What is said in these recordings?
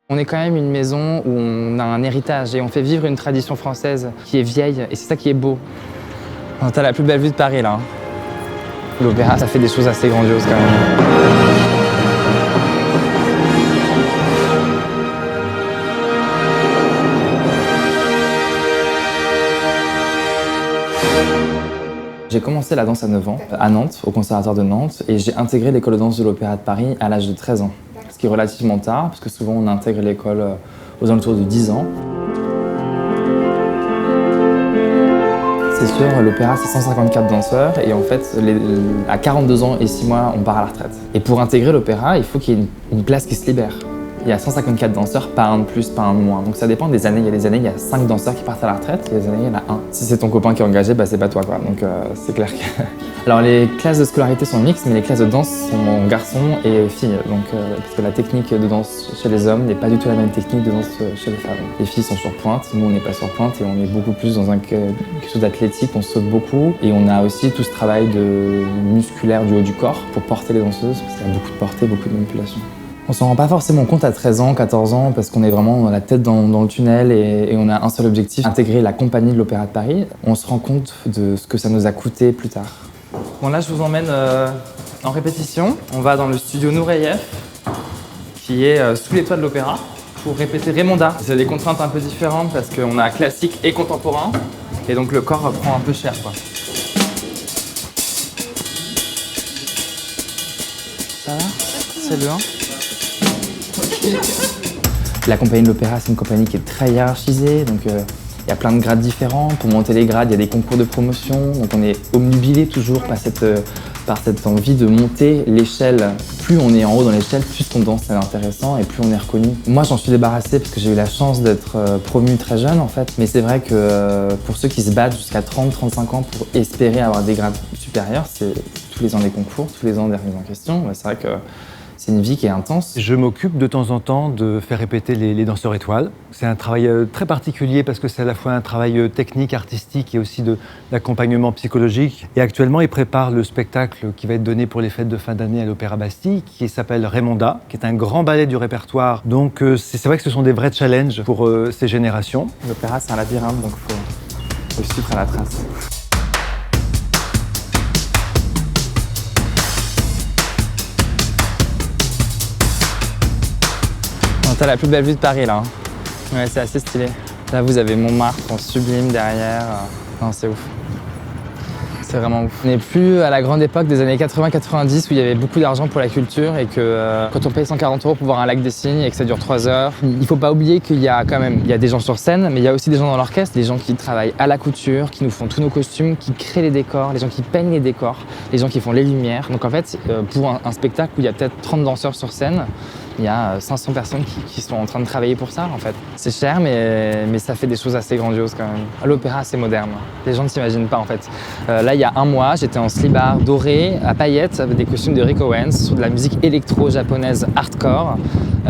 On est quand même une maison où on a un héritage et on fait vivre une tradition française qui est vieille et c'est ça qui est beau. T'as la plus belle vue de Paris là. L'opéra, ça fait des choses assez grandioses quand même. J'ai commencé la danse à 9 ans, à Nantes, au Conservatoire de Nantes, et j'ai intégré l'école de danse de l'Opéra de Paris à l'âge de 13 ans. Ce qui est relativement tard, parce que souvent on intègre l'école aux alentours de 10 ans. C'est sûr, l'opéra c'est 154 danseurs, et en fait, à 42 ans et 6 mois, on part à la retraite. Et pour intégrer l'opéra, il faut qu'il y ait une place qui se libère. Il y a 154 danseurs, pas un de plus, pas un de moins. Donc ça dépend des années. Il y a des années, il y a 5 danseurs qui partent à la retraite, il y a des années, il y en a un. Si c'est ton copain qui est engagé, bah c'est pas toi quoi. Donc c'est clair que... Alors les classes de scolarité sont mixtes, mais les classes de danse sont garçons et filles. Donc parce que la technique de danse chez les hommes n'est pas du tout la même technique de danse chez les femmes. Les filles sont sur pointe, nous on n'est pas sur pointe et on est beaucoup plus dans quelque chose d'athlétique, on saute beaucoup. Et on a aussi tout ce travail musculaire du haut du corps pour porter les danseuses, parce qu'il y a beaucoup de portée, beaucoup de manipulation. On s'en rend pas forcément compte à 13 ans, 14 ans, parce qu'on est vraiment la tête dans le tunnel et on a un seul objectif, intégrer la compagnie de l'Opéra de Paris. On se rend compte de ce que ça nous a coûté plus tard. Bon là, je vous emmène en répétition. On va dans le studio Nureyev, qui est sous les toits de l'Opéra, pour répéter Raymonda. C'est des contraintes un peu différentes parce qu'on a classique et contemporain, et donc le corps prend un peu cher, quoi. Ça va? C'est le 1. La compagnie de l'opéra, c'est une compagnie qui est très hiérarchisée, donc il y a plein de grades différents. Pour monter les grades, il y a des concours de promotion, donc on est obnubilé toujours par cette envie de monter l'échelle. Plus on est en haut dans l'échelle, plus on danse, c'est intéressant et plus on est reconnu. Moi, j'en suis débarrassé parce que j'ai eu la chance d'être promu très jeune en fait, mais c'est vrai que pour ceux qui se battent jusqu'à 30-35 ans pour espérer avoir des grades supérieurs, c'est tous les ans des concours, tous les ans des remises en question. C'est vrai que c'est une vie qui est intense. Je m'occupe de temps en temps de faire répéter les danseurs étoiles. C'est un travail très particulier parce que c'est à la fois un travail technique, artistique et aussi d'accompagnement psychologique. Et actuellement, ils préparent le spectacle qui va être donné pour les fêtes de fin d'année à l'Opéra Bastille, qui s'appelle Raymonda, qui est un grand ballet du répertoire. Donc c'est vrai que ce sont des vrais challenges pour ces générations. L'opéra, c'est un labyrinthe, donc faut suivre à la trace. T'as la plus belle vue de Paris là. Ouais, c'est assez stylé. Là, vous avez Montmartre en sublime derrière. Non, c'est ouf. C'est vraiment ouf. On n'est plus à la grande époque des années 80-90 où il y avait beaucoup d'argent pour la culture et que quand on paye 140 € pour voir un lac des Cygnes et que ça dure 3 heures, il faut pas oublier qu'il y a quand même des gens sur scène, mais il y a aussi des gens dans l'orchestre, des gens qui travaillent à la couture, qui nous font tous nos costumes, qui créent les décors, les gens qui peignent les décors, les gens qui font les lumières. Donc en fait, pour un spectacle où il y a peut-être 30 danseurs sur scène, il y a 500 personnes qui sont en train de travailler pour ça, en fait. C'est cher, mais ça fait des choses assez grandioses, quand même. À l'opéra, c'est moderne. Les gens ne s'imaginent pas, en fait. Là, il y a un mois, j'étais en slibard doré, à paillettes, avec des costumes de Rick Owens, sur de la musique électro-japonaise hardcore,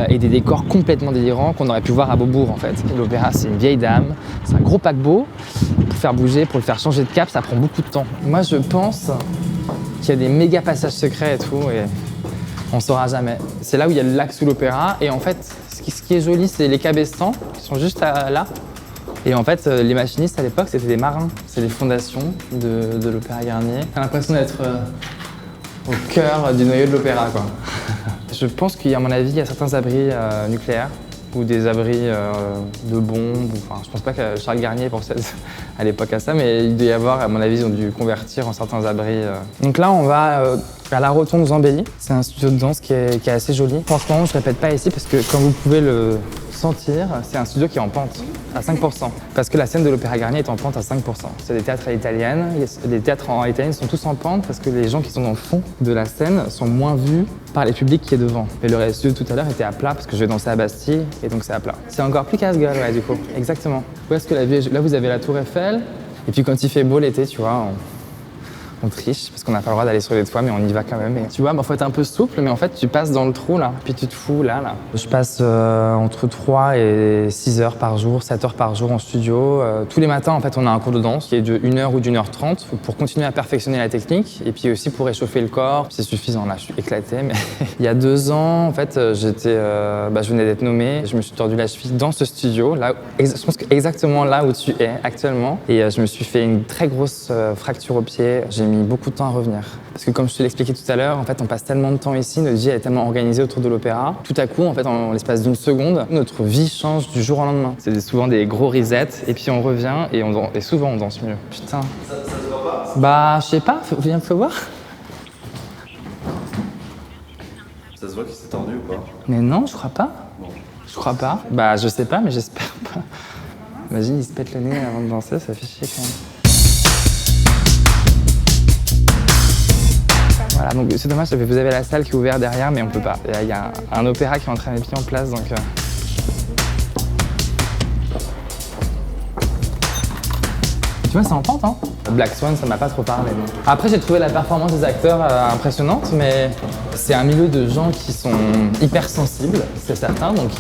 et des décors complètement délirants qu'on aurait pu voir à Beaubourg, en fait. L'opéra, c'est une vieille dame, c'est un gros paquebot. Pour faire bouger, pour le faire changer de cap, ça prend beaucoup de temps. Moi, je pense qu'il y a des méga passages secrets et tout, et on saura jamais. C'est là où il y a le lac sous l'opéra et en fait, ce qui est joli, c'est les cabestans qui sont juste là. Et en fait, les machinistes à l'époque, c'était des marins. C'est les fondations de l'Opéra Garnier. T'as l'impression d'être au cœur du noyau de l'opéra, quoi. Je pense qu'à mon avis, il y a certains abris nucléaires ou des abris de bombes. Enfin, je pense pas que Charles Garnier pensait à l'époque à ça, mais il doit y avoir, à mon avis, ils ont dû convertir en certains abris. Donc là, on va à la Rotonde Zambelli. C'est un studio de danse qui est assez joli. Franchement, je répète pas ici parce que, comme vous pouvez le sentir, c'est un studio qui est en pente, à 5%. Parce que la scène de l'Opéra Garnier est en pente à 5%. C'est des théâtres à l'italienne. Les théâtres en italienne sont tous en pente parce que les gens qui sont dans le fond de la scène sont moins vus par les publics qui est devant. Et le studio tout à l'heure était à plat parce que je vais danser à Bastille et donc c'est à plat. C'est encore plus casse-gueule, ouais, du coup. Exactement. Où est-ce que la vue est... Là, vous avez la Tour Eiffel. Et puis quand il fait beau l'été, tu vois, On triche parce qu'on n'a pas le droit d'aller sur les toits, mais on y va quand même. Et tu vois, faut être un peu souple, mais en fait, tu passes dans le trou là, puis tu te fous là. Je passe entre 3 et 6 heures par jour, 7 heures par jour en studio. Tous les matins, en fait, on a un cours de danse qui est de 1 heure ou d'1h30 pour continuer à perfectionner la technique et puis aussi pour réchauffer le corps. C'est suffisant, là, je suis éclaté. Mais il y a 2 ans, en fait, je venais d'être nommé. Je me suis tordu la cheville dans ce studio, là, je pense que exactement là où tu es actuellement. Et je me suis fait une très grosse fracture au pied. J'ai mis beaucoup de temps à revenir. Parce que comme je te l'expliquais tout à l'heure, en fait, on passe tellement de temps ici, notre vie est tellement organisée autour de l'opéra. Tout à coup, en fait, en l'espace d'une seconde, notre vie change du jour au lendemain. C'est souvent des gros resets, et puis on revient, et souvent on danse mieux. Putain. Ça se voit pas? Bah, je sais pas, viens me voir. Ça se voit qu'il s'est tordu ou pas? Mais non, je crois pas. Bon. Je crois pas. Bah, je sais pas, mais j'espère pas. Imagine, il se pète le nez avant de danser, ça fait chier quand même. Voilà, donc c'est dommage, vous avez la salle qui est ouverte derrière, mais on peut pas. Il y a un opéra qui est en train d'être mis en place, donc... Tu vois, c'est en pente, hein. Black Swan, ça m'a pas trop parlé. Non. Après, j'ai trouvé la performance des acteurs impressionnante, mais c'est un milieu de gens qui sont hyper sensibles, c'est certain. Donc,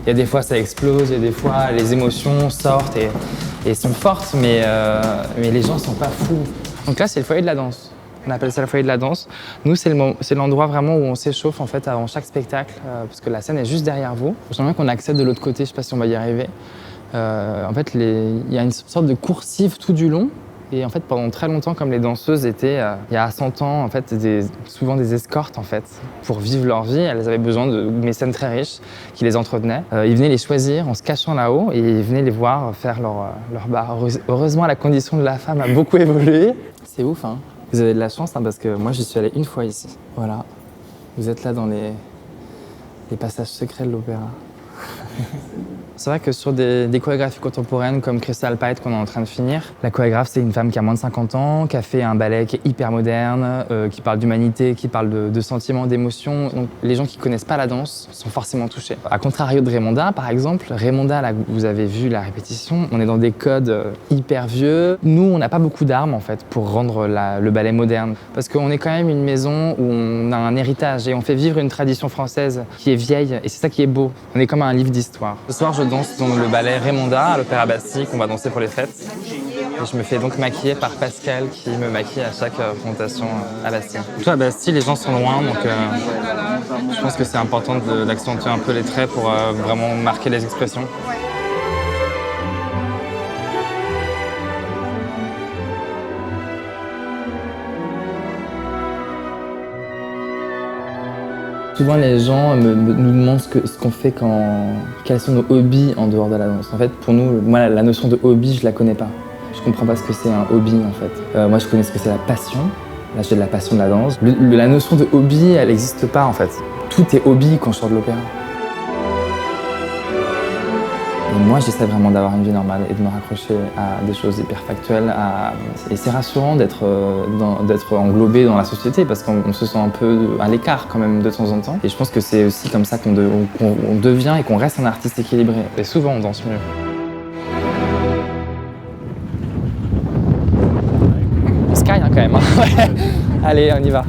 il y a des fois, ça explose, il y a des fois, les émotions sortent et sont fortes, mais les gens sont pas fous. Donc là, c'est le foyer de la danse. On appelle ça le foyer de la danse. Nous, c'est l'endroit vraiment où on s'échauffe en fait avant chaque spectacle, parce que la scène est juste derrière vous. J'aimerais qu'on accède de l'autre côté, je sais pas si on va y arriver. En fait, il y a une sorte de coursive tout du long. Et en fait, pendant très longtemps, comme les danseuses étaient, il y a 100 ans, en fait, souvent des escortes, en fait, pour vivre leur vie. Elles avaient besoin de mécènes très riches qui les entretenaient. Ils venaient les choisir en se cachant là-haut et ils venaient les voir faire leur bar. Heureusement, la condition de la femme a beaucoup évolué. C'est ouf, hein. Vous avez de la chance, hein, parce que moi, j'y suis allé une fois ici. Voilà. Vous êtes là dans les passages secrets de l'opéra. C'est vrai que sur des chorégraphies contemporaines comme Crystal Pite qu'on est en train de finir, la chorégraphe c'est une femme qui a moins de 50 ans, qui a fait un ballet qui est hyper moderne, qui parle d'humanité, qui parle de sentiments, d'émotions. Donc les gens qui connaissent pas la danse sont forcément touchés. A contrario de Raymonda par exemple, Raymonda là vous avez vu la répétition, on est dans des codes hyper vieux. Nous on n'a pas beaucoup d'armes en fait pour rendre le ballet moderne. Parce qu'on est quand même une maison où on a un héritage et on fait vivre une tradition française qui est vieille et c'est ça qui est beau. On est comme un livre d'histoire. Ce soir je danse dans le ballet Raymonda à l'Opéra Bastille qu'on va danser pour les fêtes. Et je me fais donc maquiller par Pascal qui me maquille à chaque présentation à Bastille. Toi à Bastille, les gens sont loin, donc je pense que c'est important d'accentuer un peu les traits pour vraiment marquer les expressions. Souvent, les gens nous demandent ce qu'on fait quels sont nos hobbies en dehors de la danse. En fait, pour nous, moi, la notion de hobby, je la connais pas. Je comprends pas ce que c'est un hobby, en fait. Moi, je connais ce que c'est la passion. Là, j'ai de la passion de la danse. La notion de hobby, elle n'existe pas, en fait. Tout est hobby quand je sors de l'opéra. Et moi, j'essaie vraiment d'avoir une vie normale et de me raccrocher à des choses hyper factuelles. Et c'est rassurant d'être englobé dans la société parce qu'on se sent un peu à l'écart quand même de temps en temps. Et je pense que c'est aussi comme ça qu'on devient et qu'on reste un artiste équilibré. Et souvent, on danse mieux. On se caille hein, quand même. Hein. Allez, on y va.